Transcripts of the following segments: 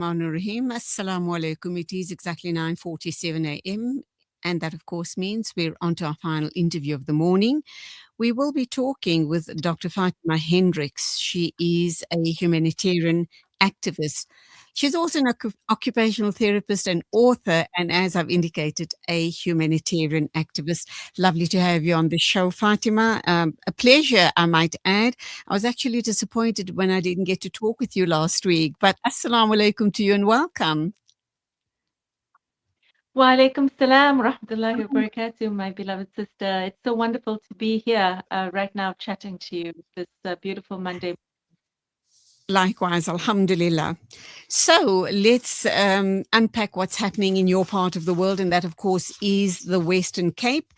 Rahim. Assalamu alaikum. It is exactly 9:47 a.m. And that, of course, means we're on to our final interview of the morning. We will be talking with Dr. Fatima Hendricks. She is a humanitarian activist. She's also an occupational therapist and author, and as I've indicated, a humanitarian activist. Lovely to have you on the show, Fatima. A pleasure, I might add. I was actually disappointed when I didn't get to talk with you last week, but assalamu alaikum to you and welcome. Wa alaikum salam wa rahmatullahi wa barakatuh, my beloved sister. It's so wonderful to be here right now chatting to you this beautiful Monday. Likewise, Alhamdulillah. So let's unpack what's happening in your part of the world, and that, of course, is the Western Cape.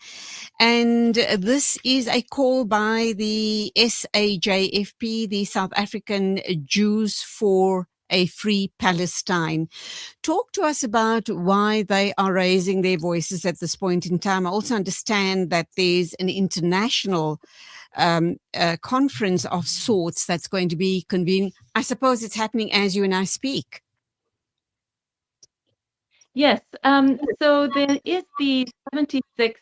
And this is a call by the SAJFP, the South African Jews for a Free Palestine. Talk to us about why they are raising their voices at this point in time. I also understand that there's an international conference of sorts that's going to be convened. I suppose it's happening as you and I speak. Yes, so there is the 76th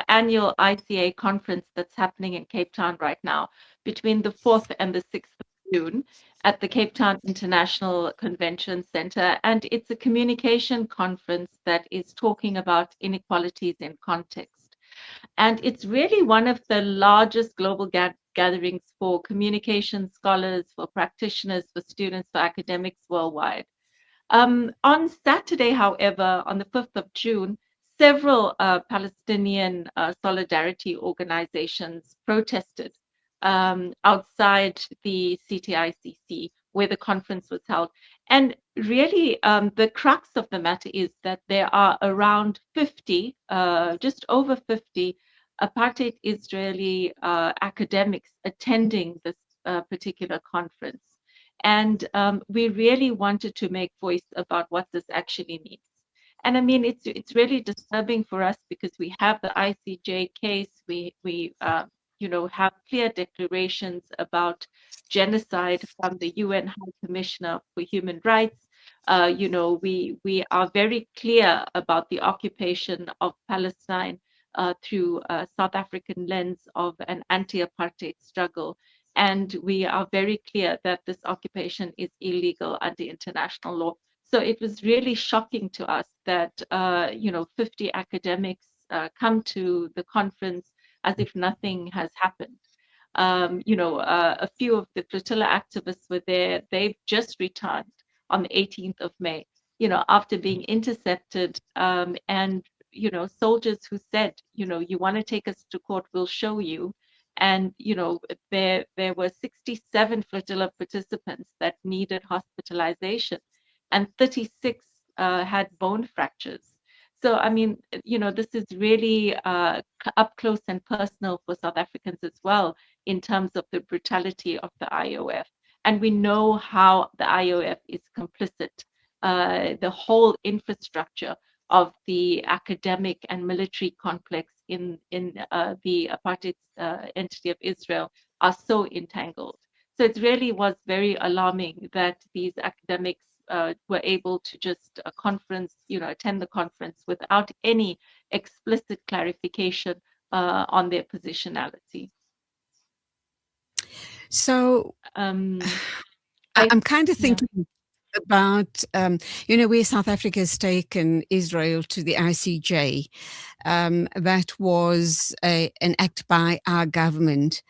annual ICA conference that's happening in Cape Town right now between the 4th and the 6th of June at the Cape Town International Convention Center. And it's a communication conference that is talking about inequalities in context. And it's really one of the largest global gatherings for communication scholars, for practitioners, for students, for academics worldwide. On Saturday, however, on the 5th of June, several Palestinian solidarity organizations protested outside the CTICC where the conference was held. And really, the crux of the matter is that there are around 50, just over 50 apartheid Israeli academics attending this particular conference. And we really wanted to make voice about what this actually means. And I mean, it's really disturbing for us because we have the ICJ case. We have clear declarations about genocide from the UN High Commissioner for Human Rights. We are very clear about the occupation of Palestine through a South African lens of an anti-apartheid struggle. And we are very clear that this occupation is illegal under international law. So it was really shocking to us that 50 academics come to the conference as if nothing has happened. A few of the flotilla activists were there. They've just returned on the 18th of May, after being intercepted and soldiers who said, you want to take us to court, we'll show you. And there were 67 flotilla participants that needed hospitalization, and 36 had bone fractures. So I mean, this is really up close and personal for South Africans as well in terms of the brutality of the IOF. And we know how the IOF is complicit. The whole infrastructure of the academic and military complex in the apartheid entity of Israel are so entangled. So it really was very alarming that these academics were able to just attend the conference without any explicit clarification on their positionality. So Um, I'm kind of yeah. thinking about, where South Africa has taken Israel to the ICJ. That was an act by our government.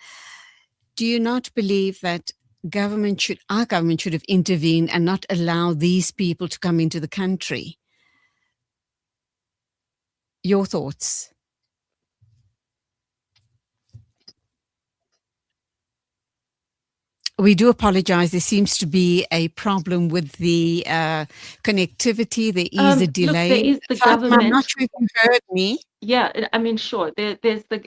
Do you not believe that our government should have intervened and not allow these people to come into the country? Your thoughts? We do apologize. There seems to be a problem with the connectivity. There is a Look, there delay. is the Fatima, I'm not government. sure if you heard me. Yeah, I mean, sure. There's the.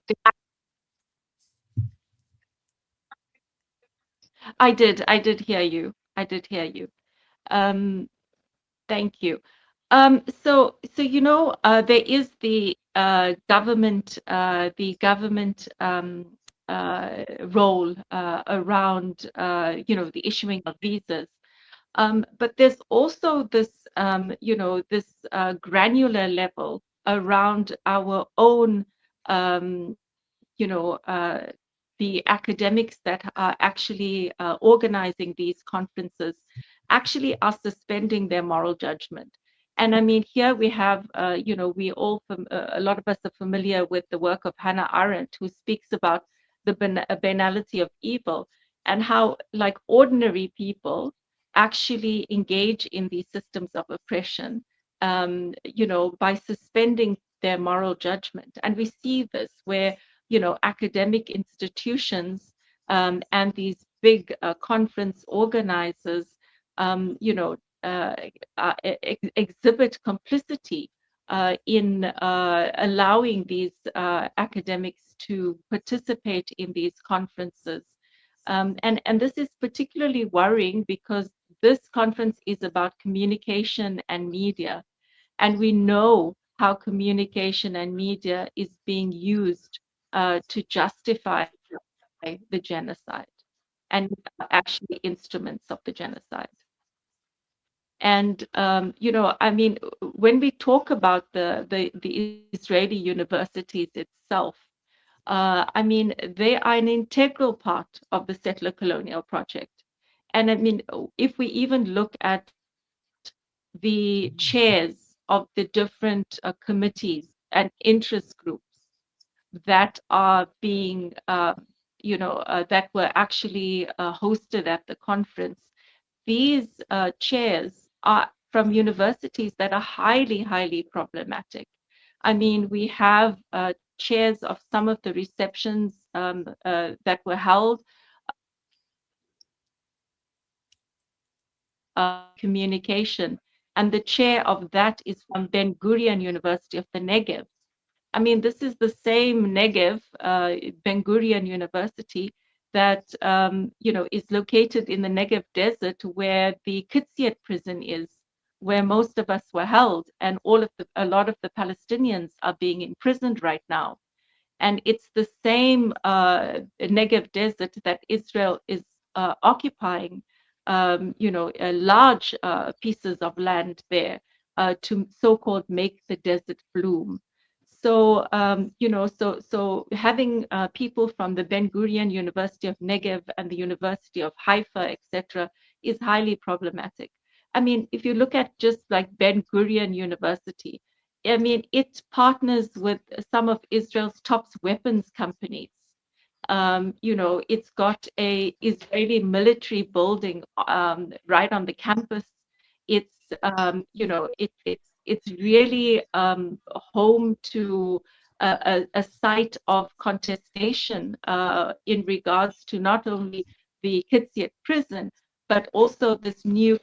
I did hear you. I did hear you. Um, Thank you. There is the government role around the issuing of visas. But there's also this, this granular level around our own, you know, the academics that are actually organizing these conferences actually are suspending their moral judgment. And I mean, here we have, we all, a lot of us are familiar with the work of Hannah Arendt, who speaks about the banality of evil and how, like, ordinary people actually engage in these systems of oppression, by suspending their moral judgment. And we see this where, academic institutions and these big conference organizers, exhibit complicity in allowing these academics to participate in these conferences. And this is particularly worrying because this conference is about communication and media. And we know how communication and media is being used to justify the genocide and actually instruments of the genocide. And I mean, when we talk about the Israeli universities itself, I mean, they are an integral part of the settler colonial project. And I mean, if we even look at the chairs of the different committees and interest groups that are being, that were actually hosted at the conference, these chairs are from universities that are highly, highly problematic. I mean, we have chairs of some of the receptions that were held, communication, and the chair of that is from Ben Gurion University of the Negev. I mean, this is the same Negev, Ben Gurion University, that is located in the Negev desert, where the Kitsiet prison is, where most of us were held, and a lot of the Palestinians are being imprisoned right now. And it's the same Negev desert that Israel is occupying, large pieces of land there to so-called make the desert bloom. So, so having people from the Ben Gurion University of Negev and the University of Haifa, etc., is highly problematic. I mean, if you look at just like Ben Gurion University, I mean, it partners with some of Israel's top weapons companies. It's got a Israeli military building right on the campus. It's, it's really home to a site of contestation in regards to not only the Kitsiet prison, but also this new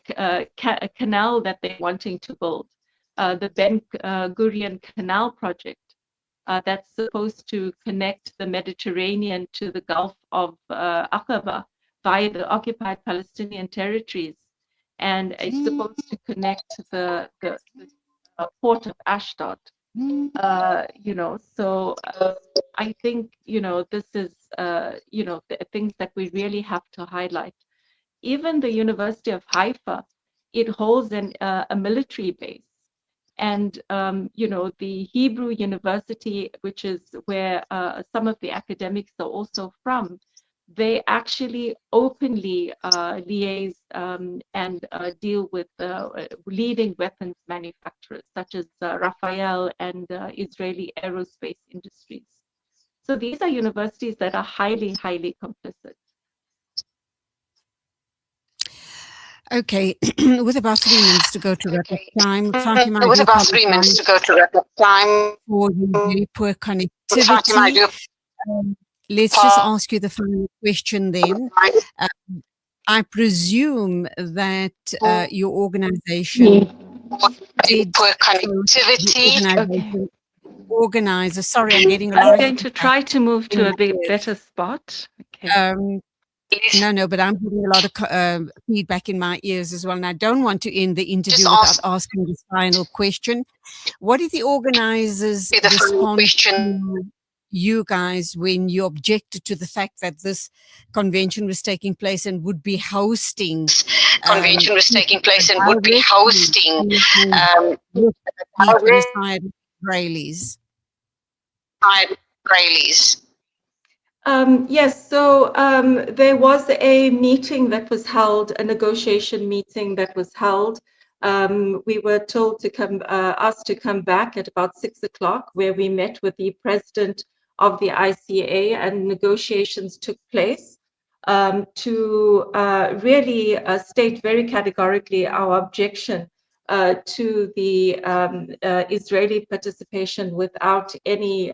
canal that they're wanting to build, the Ben Gurion Canal project. That's supposed to connect the Mediterranean to the Gulf of Aqaba via the occupied Palestinian territories. And it's supposed to connect the port of Ashdod. So I think, this is, the things that we really have to highlight. Even the University of Haifa, it holds a military base. And, the Hebrew University, which is where some of the academics are also from, they actually openly liaise and deal with leading weapons manufacturers such as Rafael and Israeli aerospace industries. So these are universities that are highly, highly complicit. Okay, with about 3 minutes to go to wrap up time, Fatima, With about 3 minutes to go to wrap up time, for the very poor Fatima, connectivity. Let's just ask you the final question then. I presume that your organization did poor connectivity. Organizer. Sorry, I'm getting a lot I'm going to try to move to a bit better spot. Okay. No, but I'm getting a lot of feedback in my ears as well. And I don't want to end the interview without asking this final question. What did the organizers respond to you guys when you objected to the fact that this convention was taking place and would be hosting convention was taking place and would be hosting genocide Israelis. Yes, so there was a meeting that was held, a negotiation meeting that was held. We were told to come, asked to come back at about 6 o'clock, where we met with the president of the ICA, and negotiations took place to really state very categorically our objection to the Israeli participation without any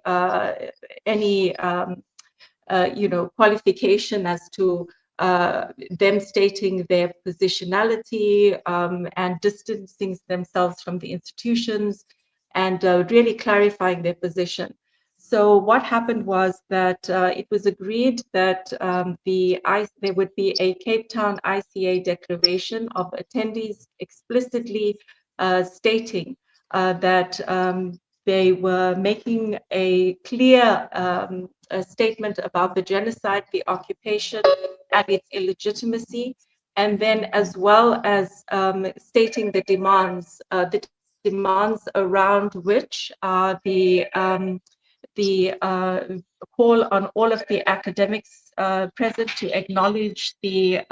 qualification as to them stating their positionality and distancing themselves from the institutions and really clarifying their position. So what happened was that it was agreed that there would be a Cape Town ICA declaration of attendees explicitly stating that they were making a clear statement about the genocide, the occupation, and its illegitimacy, and then as well as stating the demands around which are the call on all of the academics present to acknowledge the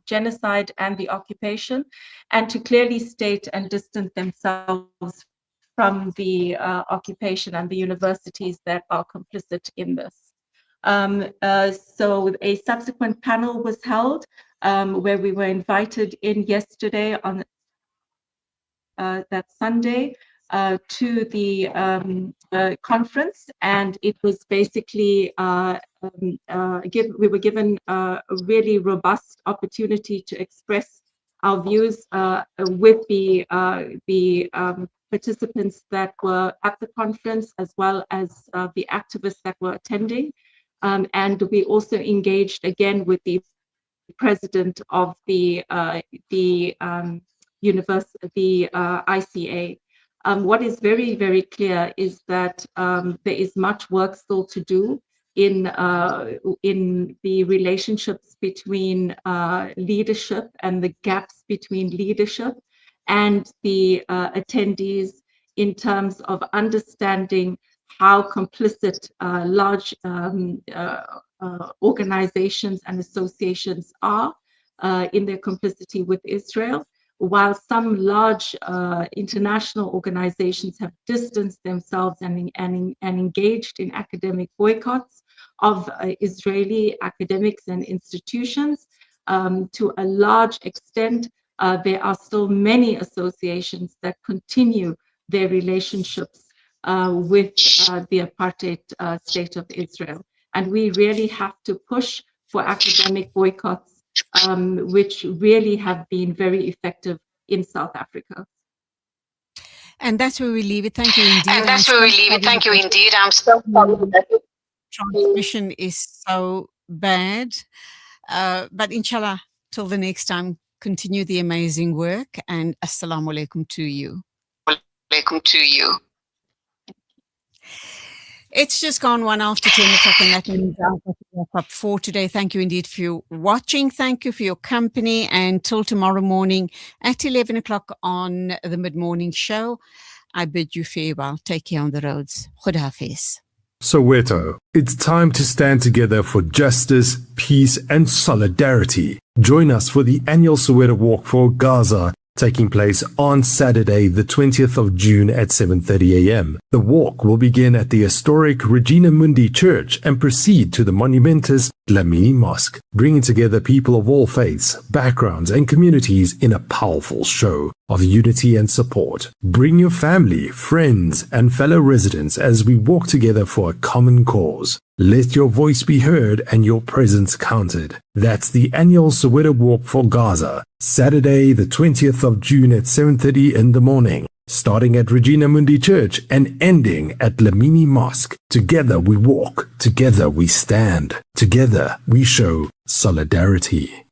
genocide and the occupation, and to clearly state and distance themselves from the occupation and the universities that are complicit in this. So a subsequent panel was held where we were invited in yesterday on that Sunday to the conference, and it was basically we were given a really robust opportunity to express our views with the participants that were at the conference, as well as the activists that were attending, and we also engaged again with the president of the ICA. What is very, very clear is that there is much work still to do in the relationships between leadership and the gaps between leadership and the attendees in terms of understanding how complicit large organizations and associations are in their complicity with Israel, while some large international organizations have distanced themselves and engaged in academic boycotts of Israeli academics and institutions. To a large extent, there are still many associations that continue their relationships with the apartheid state of Israel. And we really have to push for academic boycotts, which really have been very effective in South Africa. And that's where we leave it. Thank you indeed. I'm so sorry that the transmission is so bad. But inshallah, till the next time, continue the amazing work, and assalamu alaikum to you. It's just gone 1 after 10 o'clock, and that means I've got to wrap up for today. Thank you indeed for your watching. Thank you for your company. And till tomorrow morning at 11 o'clock on the mid-morning show, I bid you farewell. Take care on the roads. Khud Hafiz. Soweto, it's time to stand together for justice, peace, and solidarity. Join us for the annual Soweto Walk for Gaza, taking place on Saturday, the 20th of June at 7:30 a.m. The walk will begin at the historic Regina Mundi Church and proceed to the monumentous Dlamini Mosque, bringing together people of all faiths, backgrounds, and communities in a powerful show of unity and support. Bring your family, friends, and fellow residents as we walk together for a common cause. Let your voice be heard and your presence counted. That's the annual Soweto Walk for Gaza, Saturday the 20th of June at 7:30 in the morning, starting at Regina Mundi Church and ending at Dlamini Mosque. Together we walk, together we stand, together we show solidarity.